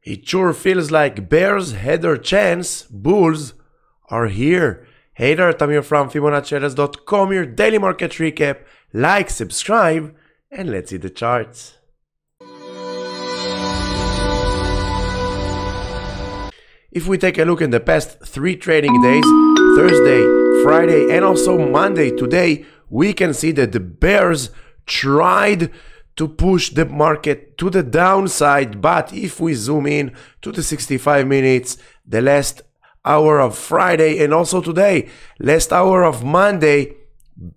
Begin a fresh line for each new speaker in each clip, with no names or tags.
It sure feels like bears had their chance, bulls are here. Hey there, Tamir from FIBONACCI.com, your daily market recap. Like, subscribe, and let's see the charts. If we take a look in the past 3 trading days, Thursday, Friday, and also Monday today, we can see that the bears tried to push the market to the downside, but if we zoom in to the 65 minutes, the last hour of Friday and also today, last hour of Monday,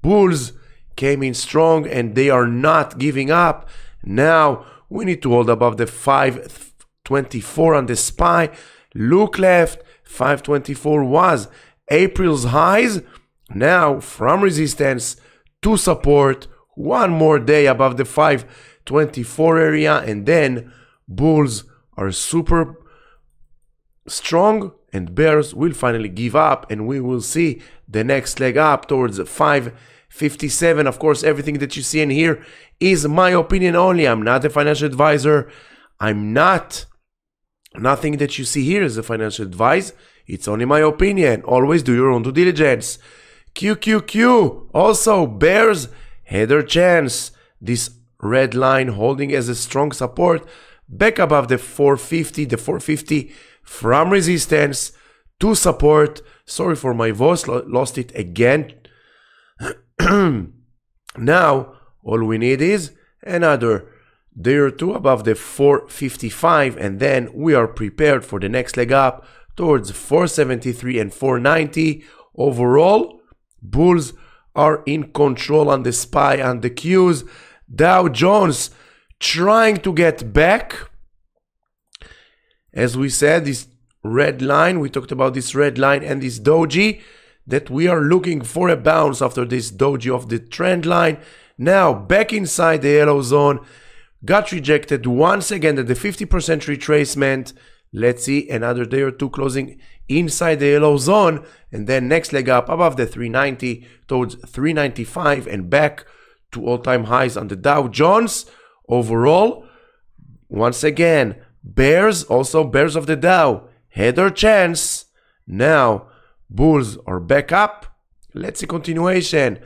bulls came in strong and they are not giving up. Now we need to hold above the 524 on the SPY. Look left, 524 was April's highs. Now from resistance to support, one more day above the 524 area, and then bulls are super strong and bears will finally give up, and we will see the next leg up towards 557. Of course, everything that you see in here is my opinion only. I'm not a financial advisor. Nothing that you see here is a financial advice. It's only my opinion. Always do your own due diligence. QQQ. Also, bears had their chance. This red line holding as a strong support back above the 450, from resistance to support. Sorry for my voice, lost it again. Now all we need is another day or two above the 455, and then we are prepared for the next leg up towards 473 and 490. Overall, bulls are in control on the SPY and the Qs. Dow Jones trying to get back. As we said, this red line, we talked about this red line and this doji, that we are looking for a bounce after this doji of the trend line. Now back inside the yellow zone, got rejected once again at the 50% retracement. Let's see another day or two closing inside the yellow zone, and then next leg up above the 390 towards 395 and back to all-time highs on the Dow Jones. Overall, once again, bears, also bears of the Dow, had their chance. Now bulls are back up. Let's see continuation.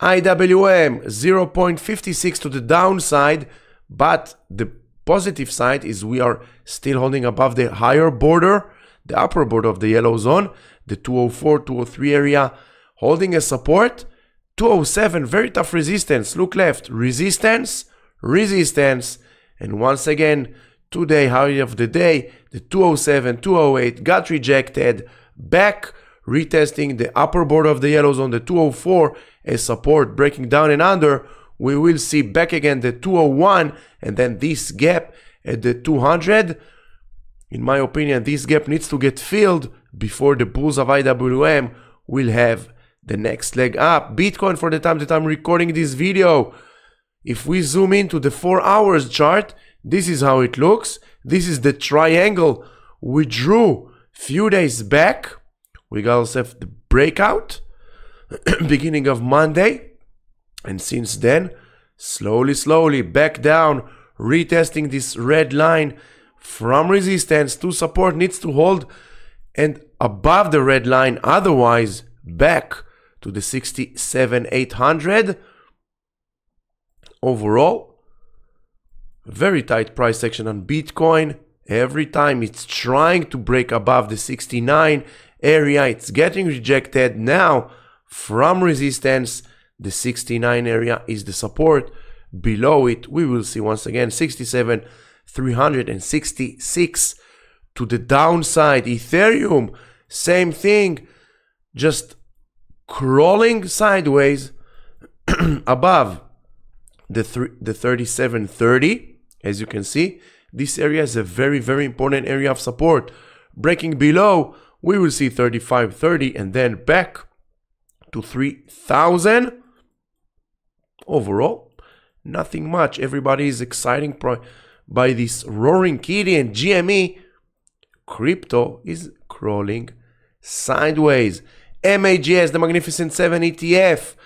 IWM 0.56 to the downside, but the positive side is we are still holding above the higher border, the upper border of the yellow zone, the 204, 203 area, holding a support. 207, very tough resistance. Look left, resistance, resistance, and once again today, high of the day, the 207, 208 got rejected. Back retesting the upper border of the yellow zone, the 204 as support, breaking down and under. We will see back again the 201, and then this gap at the 200. In my opinion, this gap needs to get filled before the bulls of IWM will have the next leg up. Bitcoin, for the time that I'm recording this video, if we zoom into the 4 hours chart, this is how it looks. This is the triangle we drew few days back. We got ourselves the breakout beginning of Monday, and since then slowly back down, retesting this red line from resistance to support. Needs to hold and above the red line, otherwise back to the 67,800. Overall, very tight price section on Bitcoin. Every time it's trying to break above the 69 area, it's getting rejected. Now from resistance, the 69 area is the support. Below it, we will see once again 67,366 to the downside. Ethereum, same thing, just crawling sideways above the 3730. As you can see, this area is a very important area of support. Breaking below, we will see 3530 and then back to 3000. Overall, nothing much. Everybody is excited by this roaring kitty, and GME crypto is crawling sideways. MAGS, the Magnificent 7 ETF,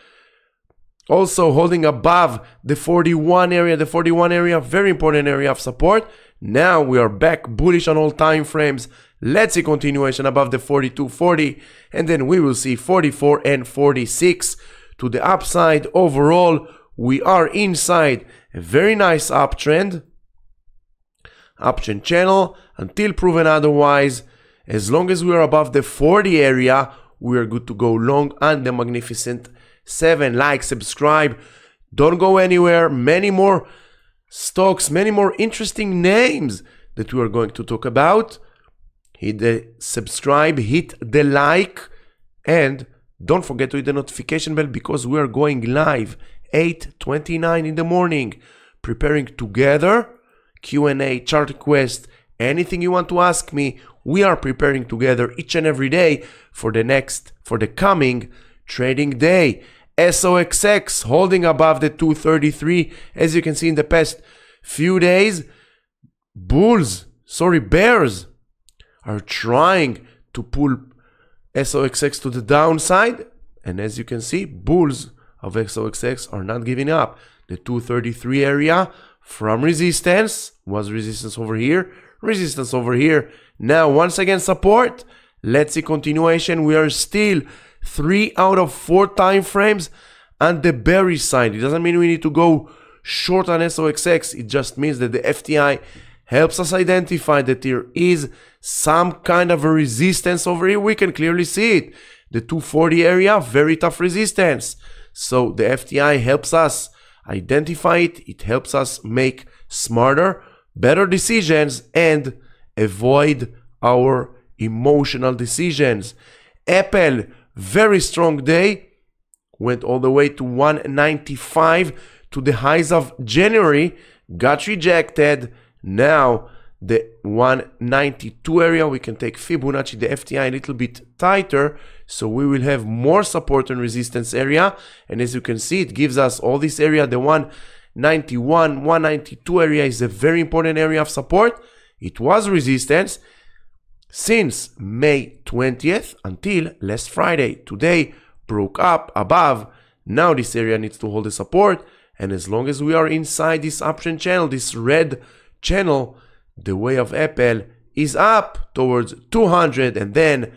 also holding above the 41 area. The 41 area, very important area of support. Now we are back bullish on all time frames. Let's see continuation above the 42.40, and then we will see 44 and 46 to the upside. Overall, we are inside a very nice uptrend channel until proven otherwise. As long as we are above the 40 area, we are good to go long on the Magnificent 7. Like, subscribe, don't go anywhere. Many more stocks, many more interesting names that we are going to talk about. Hit the subscribe, hit the like, and don't forget to hit the notification bell because we are going live 8:29 in the morning, preparing together Q&A, chart request, anything you want to ask me. We are preparing together each and every day for the coming trading day. SOXX holding above the 233. As you can see in the past few days, bears are trying to pull SOXX to the downside, and as you can see, bulls of SOXX are not giving up. The 233 area from resistance was resistance over here, now once again support. Let's see continuation. We are still 3 out of 4 time frames on the bearish side. It doesn't mean we need to go short on SOXX. It just means that the FTI helps us identify that there is some kind of a resistance over here. We can clearly see it. The 240 area, very tough resistance. So the FTI helps us identify it. It helps us make smarter, better decisions and avoid our emotional decisions. Apple, very strong day, went all the way to 195 to the highs of January, got rejected. Now the 192 area, we can take Fibonacci, the FTI a little bit tighter, so we will have more support and resistance area. And as you can see, it gives us all this area. The 191, 192 area is a very important area of support. It was resistance since May 20th until last Friday. Today broke up above. Now this area needs to hold the support, and as long as we are inside this option channel, this red channel, the way of Apple is up towards 200 and then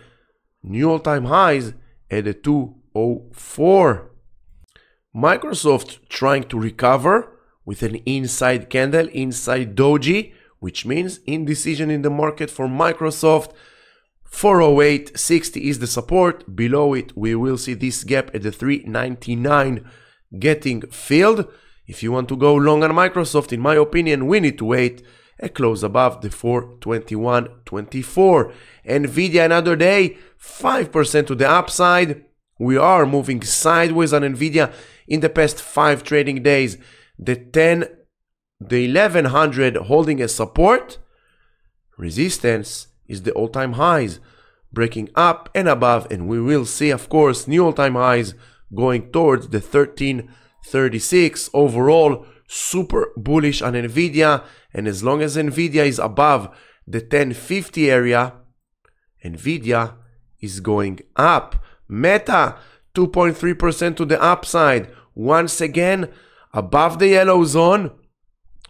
new all-time highs at the 204. Microsoft trying to recover with an inside candle, inside doji, which means indecision in the market for Microsoft. 408.60 is the support. Below it, we will see this gap at the 399 getting filled. If you want to go long on Microsoft, in my opinion, we need to wait a close above the 421.24. Nvidia, another day, 5% to the upside. We are moving sideways on Nvidia in the past 5 trading days. The 1100 holding a support. Resistance is the all-time highs, breaking up and above, and we will see, of course, new all-time highs going towards the 1336. Overall, super bullish on Nvidia, and as long as Nvidia is above the 1050 area, Nvidia is going up. Meta, 2.3% to the upside, once again above the yellow zone,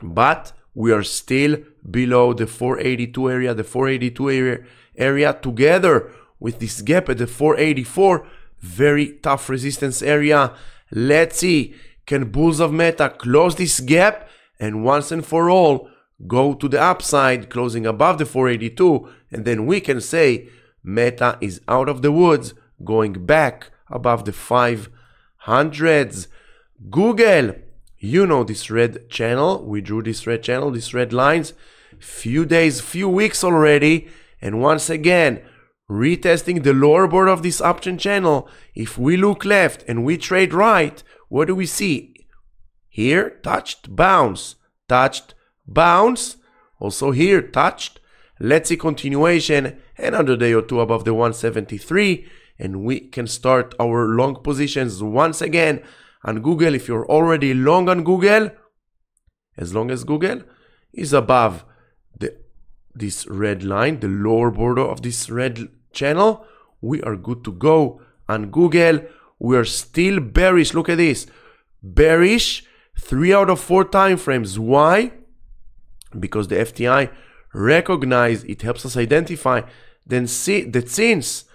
but we are still below the 482 area. The 482 area together with this gap at the 484, very tough resistance area. Let's see, can bulls of Meta close this gap and once and for all go to the upside, closing above the 482, and then we can say Meta is out of the woods, going back above the 500s. Google, you know this red channel. We drew this red channel, these red lines, few days, few weeks already, and once again retesting the lower board of this option channel. If we look left and we trade right, what do we see? Here, touched, bounce, touched, bounce. Also here, touched. Let's see continuation, another day or two above the 173, and we can start our long positions once again on Google. If you're already long on Google, as long as Google is above this red line, the lower border of this red channel, we are good to go on Google. We are still bearish. Look at this, bearish 3 out of 4 time frames. Why? because the FTI recognize, it helps us identify, then see that since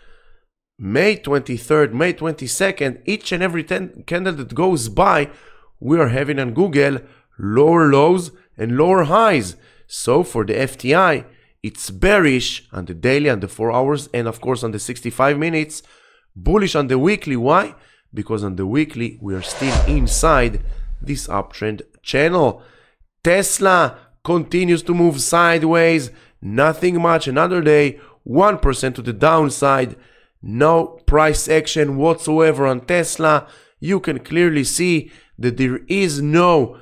May 23rd, May 22nd, each and every candle that goes by, we are having on Google lower lows and lower highs. So for the FTI, it's bearish on the daily, on the 4 hours, and of course on the 65 minutes, bullish on the weekly. Why? Because on the weekly, we are still inside this uptrend channel. Tesla continues to move sideways, nothing much. Another day, 1% to the downside, no price action whatsoever on Tesla. You can clearly see that there is no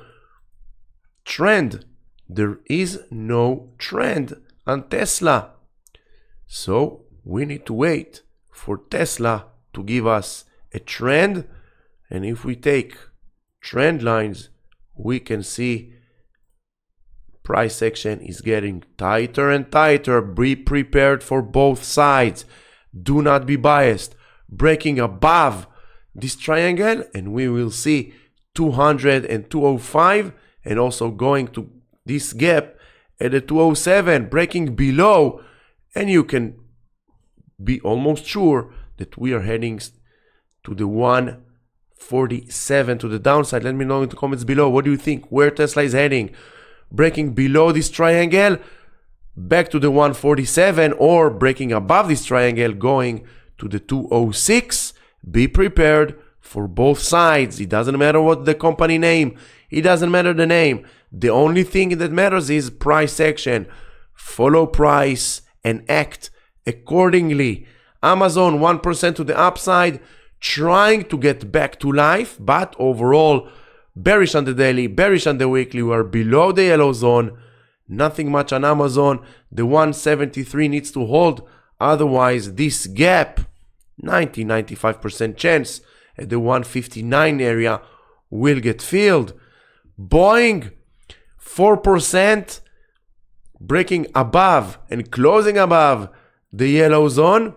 trend. There is no trend on Tesla. So we need to wait for Tesla to give us a trend. And if we take trend lines, we can see price action is getting tighter and tighter. Be prepared for both sides. Do not be biased. Breaking above this triangle, and we will see 200 and 205, and also going to this gap at the 207, breaking below, and you can be almost sure that we are heading to the 147 to the downside. Let me know in the comments below. What do you think? Where Tesla is heading? Breaking below this triangle, back to the 147, or breaking above this triangle, going to the 206. Be prepared for both sides. It doesn't matter what the company name. It doesn't matter the name. The only thing that matters is price action. Follow price and act accordingly. Amazon 1% to the upside, trying to get back to life, but overall bearish on the daily, bearish on the weekly. We are below the yellow zone. Nothing much on Amazon. The 173 needs to hold. Otherwise, this gap, 95% chance at the 159 area will get filled. Boeing, 4%, breaking above and closing above the yellow zone.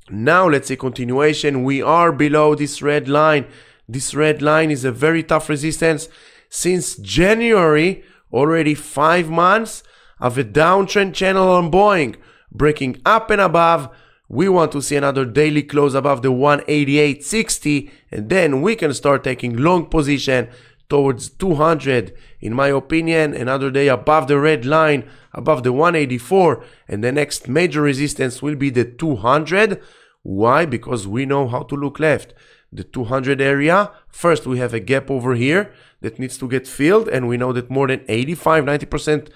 Now let's see continuation. We are below this red line. This red line is a very tough resistance since January. Already 5 months of a downtrend channel on Boeing, breaking up and above. We want to see another daily close above the 188.60, and then we can start taking long position towards 200. In my opinion, another day above the red line, above the 184, and the next major resistance will be the 200. Why? Because we know how to look left. The 200 area, first we have a gap over here that needs to get filled, and we know that more than 85-90%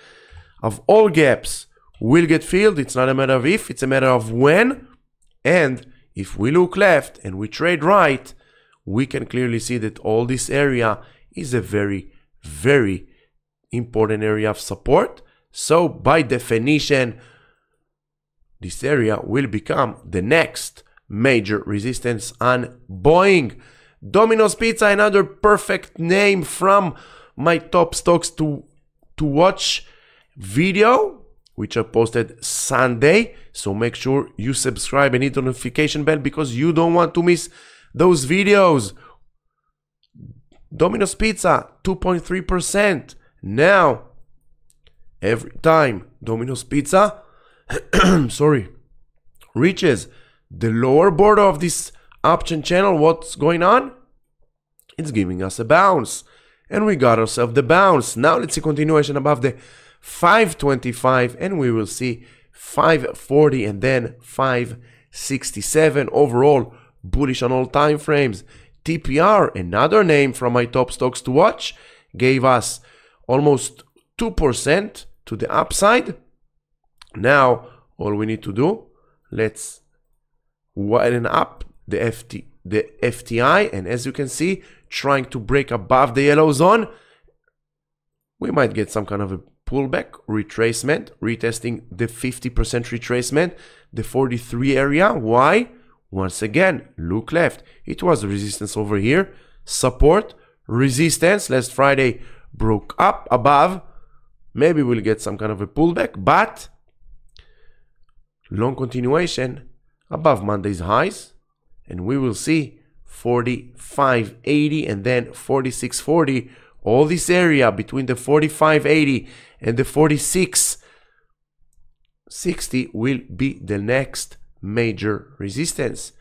of all gaps will get filled. It's not a matter of if, it's a matter of when. And if we look left and we trade right, we can clearly see that all this area is a very, very important area of support. So by definition, this area will become the next major resistance on Boeing. Domino's Pizza, another perfect name from my top stocks to watch video, which I posted Sunday. So make sure you subscribe and hit the notification bell because you don't want to miss those videos. Domino's Pizza, 2.3%. Now, every time Domino's Pizza reaches the lower border of this uptrend channel, what's going on? It's giving us a bounce, and we got ourselves the bounce. Now let's see continuation above the 525, and we will see 540 and then 567. Overall bullish on all time frames. TPR, another name from my top stocks to watch, gave us almost 2% to the upside. Now all we need to do, let's widen up the FTI, and as you can see, trying to break above the yellow zone. We might get some kind of a pullback, retracement, retesting the 50% retracement, the 43 area. Why? Once again, look left. It was a resistance over here, support, resistance. Last Friday broke up above. Maybe we'll get some kind of a pullback, but long continuation above Monday's highs, and we will see 45.80 and then 46.40. All this area between the 45.80 and the 46.60 will be the next major resistance.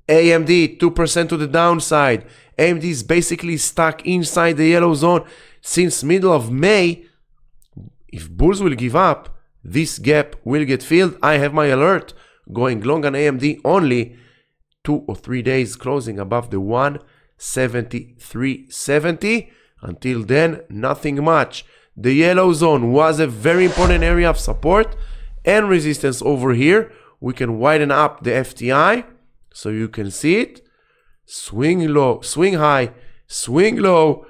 AMD 2% to the downside. AMD is basically stuck inside the yellow zone since middle of May. If bulls will give up, this gap will get filled. I have my alert going long on AMD only 2 or 3 days closing above the 173.70. Until then, nothing much. The yellow zone was a very important area of support and resistance over here. We can widen up the FTI so you can see it. Swing low, swing high, swing low.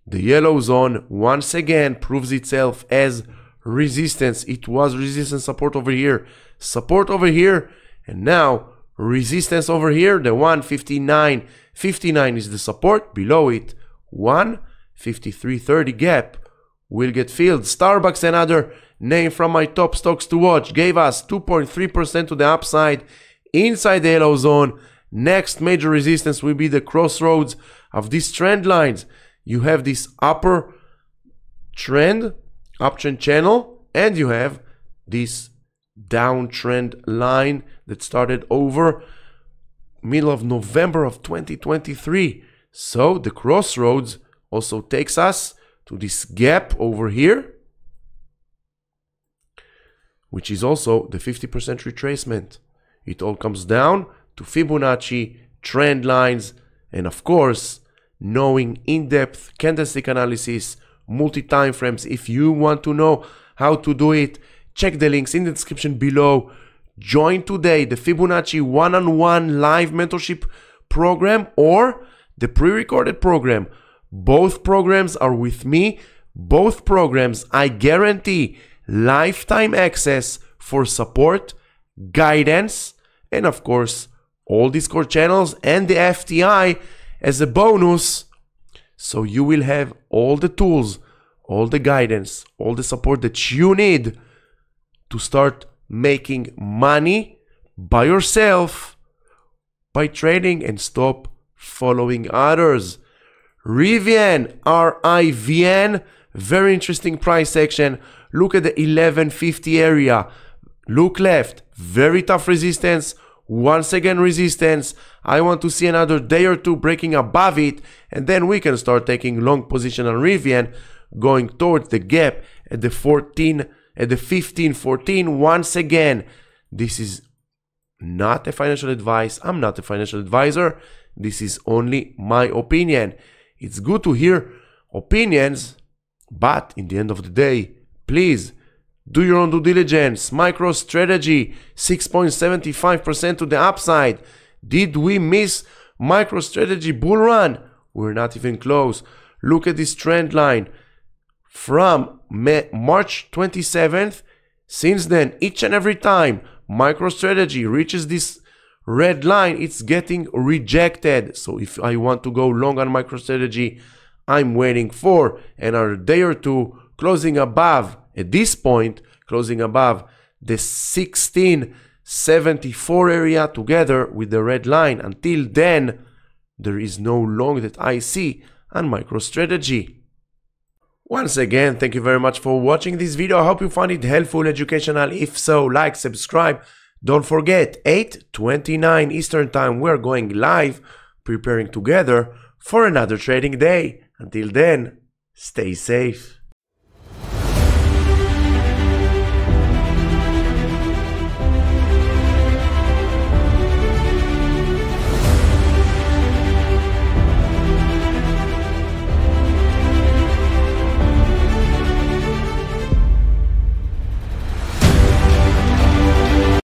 The yellow zone once again proves itself as resistance. It was resistance, support over here, and now resistance over here. The 159.59 is the support. Below it, 153.30 gap will get filled. Starbucks, another name from my top stocks to watch, gave us 2.3% to the upside inside the yellow zone. Next major resistance will be the crossroads of these trend lines. You have this upper trend, uptrend channel, and you have this downtrend line that started over middle of November of 2023. So the crossroads also takes us to this gap over here, which is also the 50% retracement. It all comes down to Fibonacci, trend lines, and of course, knowing in-depth candlestick analysis, multi-time frames. If you want to know how to do it, check the links in the description below. Join today the Fibonacci one-on-one live mentorship program or the pre-recorded program. Both programs are with me. Both programs, I guarantee lifetime access for support, guidance, and of course, all Discord channels and the FTI as a bonus. So you will have all the tools, all the guidance, all the support that you need to start making money by yourself by trading and stop following others. Rivian, RIVN, very interesting price action. Look at the 1150 area. Look left, very tough resistance. Once again resistance. I want to see another day or two breaking above it, and then we can start taking long position on Rivian, going towards the gap at the 1514. Once again, this is not a financial advice. I'm not a financial advisor. This is only my opinion. It's good to hear opinions, but in the end of the day, please do your own due diligence. MicroStrategy, 6.75% to the upside. Did we miss MicroStrategy bull run? We're not even close. Look at this trend line from March 27th. Since then, each and every time MicroStrategy reaches this red line, it's getting rejected. So if I want to go long on MicroStrategy, I'm waiting for another day or two, closing above. At this point, closing above the 1674 area together with the red line. Until then, there is no long that I see on MicroStrategy. Once again, thank you very much for watching this video. I hope you found it helpful, educational. If so, like, subscribe. Don't forget, 8:29 Eastern Time, we're going live, preparing together for another trading day. Until then, stay safe.